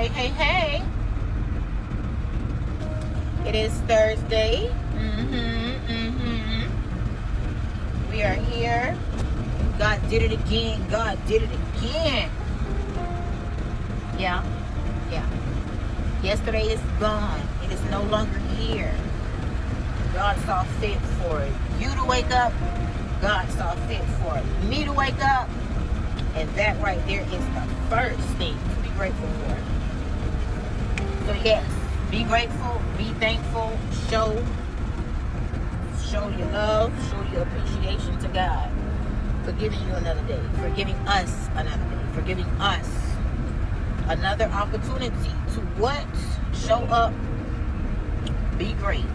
Hey. It is Thursday. We are here. God did it again. Yeah. Yesterday is gone. It is no longer here. God saw fit for you to wake up. God saw fit for me to wake up. And that right there is the first thing to be grateful for. So yes, be grateful, be thankful, show your love, show your appreciation to God for giving you another day, for giving us another day, for giving us another opportunity to what? Show up, be great.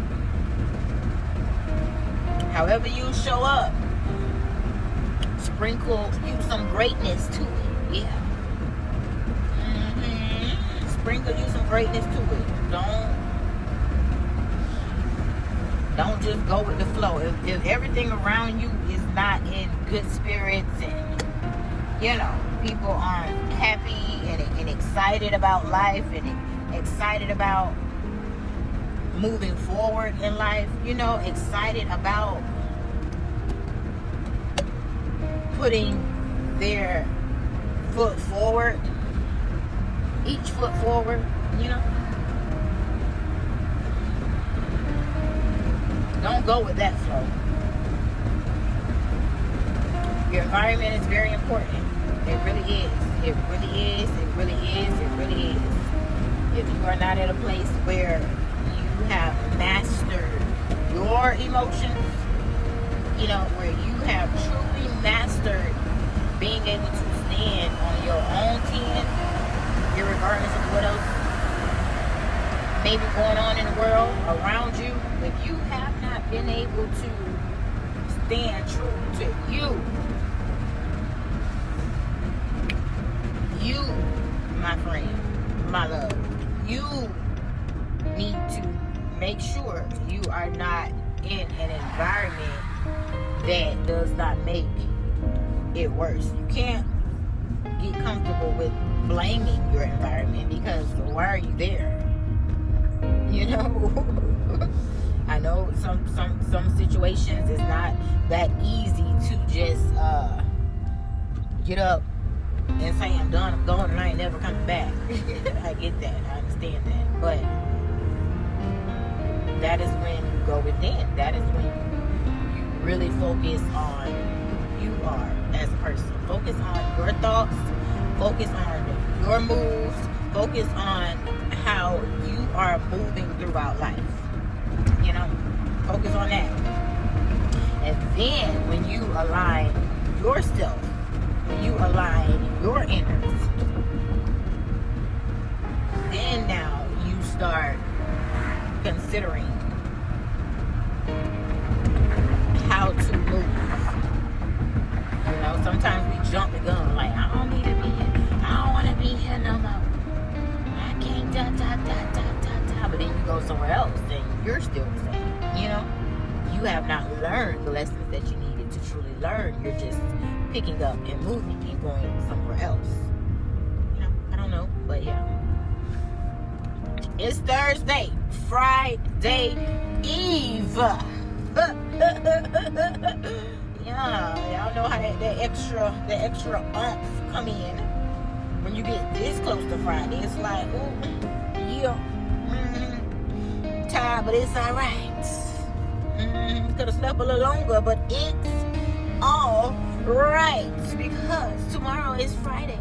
However you show up, sprinkle you some greatness to it. Yeah. Sprinkle you some greatness to it. Don't just go with the flow. If everything around you is not in good spirits and people aren't happy and excited about life and excited about moving forward in life, excited about putting their foot forward, each foot forward, don't go with that flow. Your environment is very important. It really is. It really is. It really is. It really is. If you are not at a place where you have mastered your emotions, where you have truly mastered being able to stand on your own 10, irregardless of what else may be going on in the world around you, if you have not been able to stand true to you, my friend, my love, you need to make sure you are not in an environment that does not make it worse. You can't get comfortable with blaming your environment, because why are you there? I know some situations it's not that easy to just get up and say I'm done, I'm going, and I ain't never coming back. I get that, I understand that, but that is when you go within. That is when you really focus on who you are as a person. Focus on your thoughts, focus on your moves, focus on how you are moving throughout life. Focus on that. And then when you align yourself, when you align your innards, then now you start considering how to move. Sometimes we jump the gun, like, I don't need to be here. I don't want to be here no more. I can't but then you go somewhere else and you're still the same. You have not learned the lessons that you needed to truly learn. You're just picking up and moving and going somewhere else. I don't know, but yeah. It's Thursday, Friday Eve. Yeah, y'all know how that extra oomph come in when you get this close to Friday. It's like, tired, but it's all right. Could have slept a little longer, but it's all right, because tomorrow is Friday.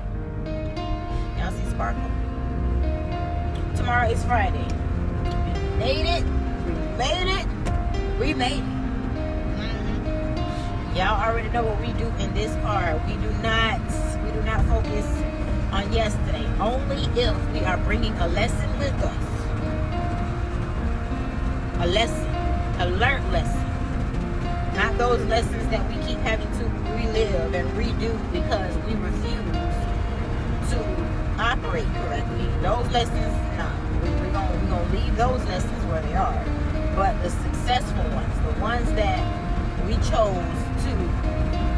Y'all see Sparkle? Tomorrow is Friday. We made it. Y'all already know what we do in this car. We do not focus on yesterday. Only if we are bringing a lesson with us. A lesson. A learned lesson. Not those lessons that we keep having to relive and redo because we refuse to operate correctly. Those lessons, we're gonna leave those lessons where they are. But the successful ones, the ones that we chose to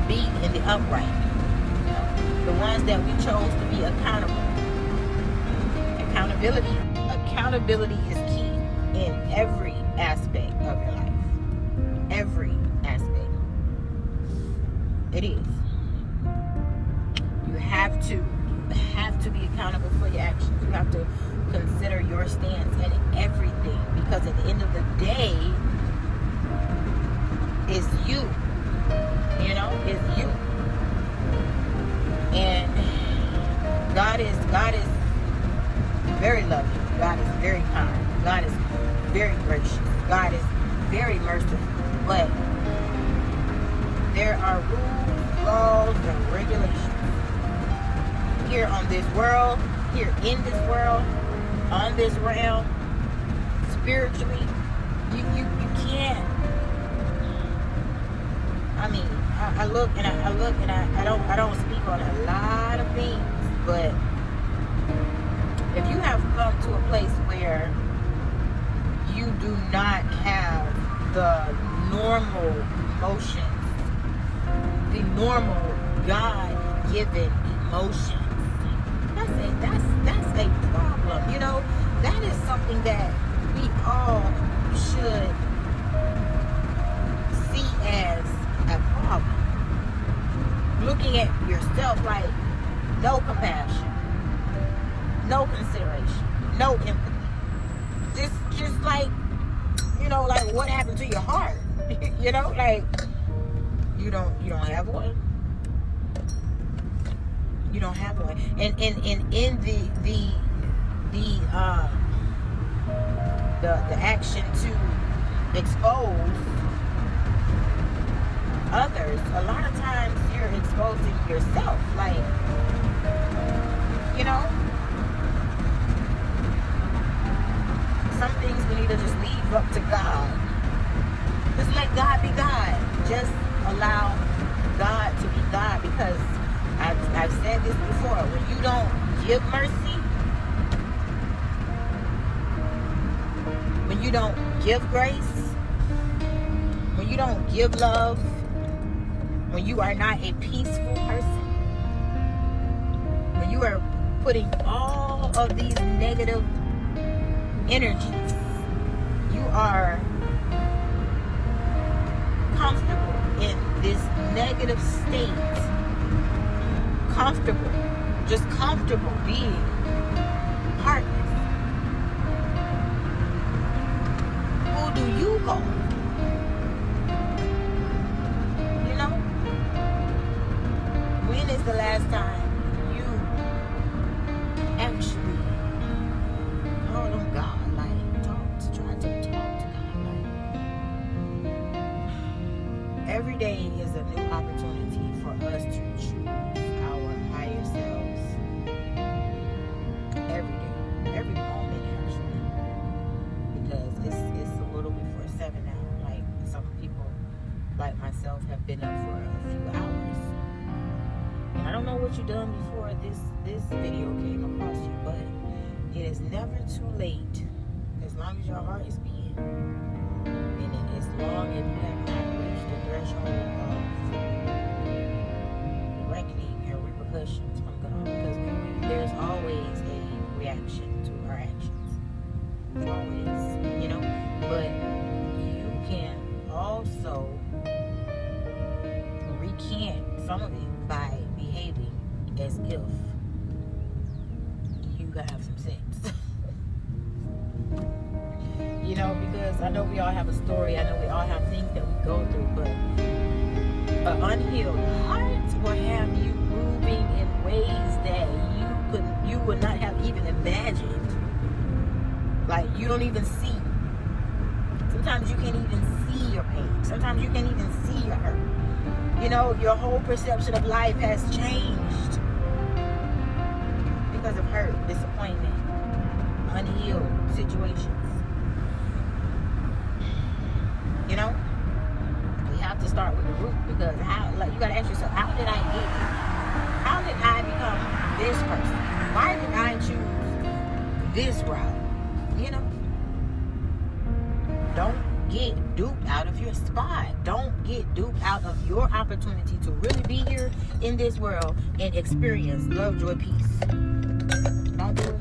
be in the upright, the ones that we chose to be accountable Accountability is key in every aspect of your life. Every aspect. It is. You have to be accountable for your actions. You have to consider your stance in everything, because at the end of the day, it's you. You know, it's you. And God is very loving. God is very kind. God is very gracious. God is very merciful. But there are rules, laws, and regulations here on this world, here in this world, on this realm, spiritually. You can't. I mean, I look and I don't speak on a lot of things, but if you have come to a place where you do not have the normal emotions, the normal God-given emotions, that's a problem. You know, that is something that we all should see as a problem. Looking at yourself like no compassion, no consideration, no empathy. Just like, you know, like what happened to your heart? You know, like you don't have one. You don't have one. And in the action to expose others, a lot of times you're exposing yourself. Like, you know, some things we need to just leave up to God. Just let God be God. Just allow God to be God, because I've said this before. When you don't give mercy, when you don't give grace, when you don't give love, when you are not a peaceful person, when you are putting all of these negative energies, you are comfortable in this negative state, just comfortable being heartless. Who do you go? You know? When is the last time you actually called on God? Like, try to talk to God. Like, every day is a new opportunity for us to choose our higher selves. Every day, every moment, actually, because it's a little before 7 now. Like, some people, like myself, have been up for a few hours. And I don't know what you've done before this video came across you, but it is never too late, as long as your heart is beating, and as long as you have not reached the threshold of reckoning and repercussions from God, because there's always a reaction to our actions. Always, you know. But you can also recant some of it by behaving as if you have some sense. You know, because I know we all have a story. I know we all have things that we go through, but an unhealed heart will have you moving in ways that you would not have even imagined. Like, you don't even see. Sometimes you can't even see your pain. Sometimes you can't even see your hurt. You know, your whole perception of life has changed because of hurt, disappointment, unhealed situations. You know, we have to start with the root, because you gotta ask yourself, how did I get here? How did I become this person? Why did I choose this route? You know, don't get duped out of your spot. Don't get duped out of your opportunity to really be here in this world and experience love, joy, peace. Don't do it.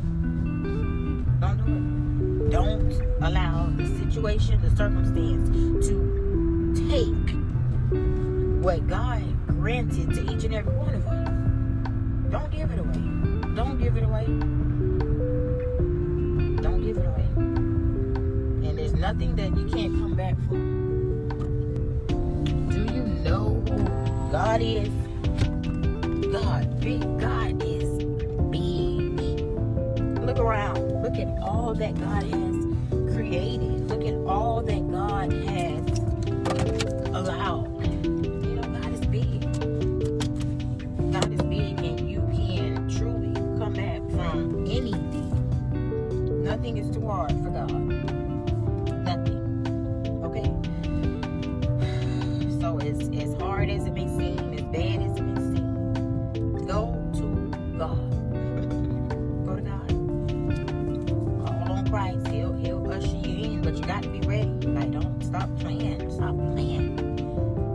situation, the circumstance, to take what God granted to each and every one of us. Don't give it away. Don't give it away. Don't give it away. And there's nothing that you can't come back from. Do you know who God is? God, big God is big. Look around. Look at all that God has created. Look at all that God has allowed. You know, God is big. God is big, and you can truly come back from anything. Nothing is too hard for God. Nothing. Okay? So as hard as it may seem, as bad as it may seem, go to God. Go to God. Call on Christ. He'll usher you in, but you got to be ready. Like, don't stop playing. Stop playing.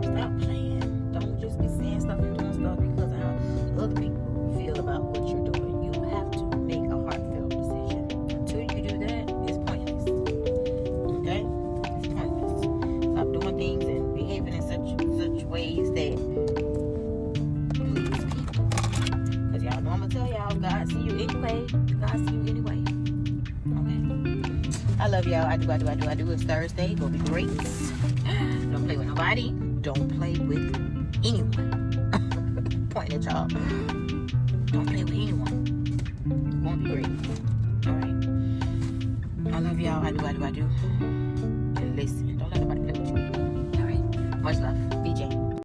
Stop playing. Don't just be saying stuff and doing stuff because of how other people feel about what you're doing. You have to make a heartfelt decision. Until you do that, it's pointless. Okay? It's pointless. Stop doing things and behaving in such ways that please people. Because y'all know I'm going to tell y'all, God see you anyway. God see you anyway. Okay? I love y'all. I do. It's Thursday. Go be great. Don't play with nobody. Don't play with anyone. Pointing at y'all. Don't play with anyone. Gonna be great. Alright. I love y'all. I do. And listen. Don't let nobody play with you. Alright. Much love. BJ.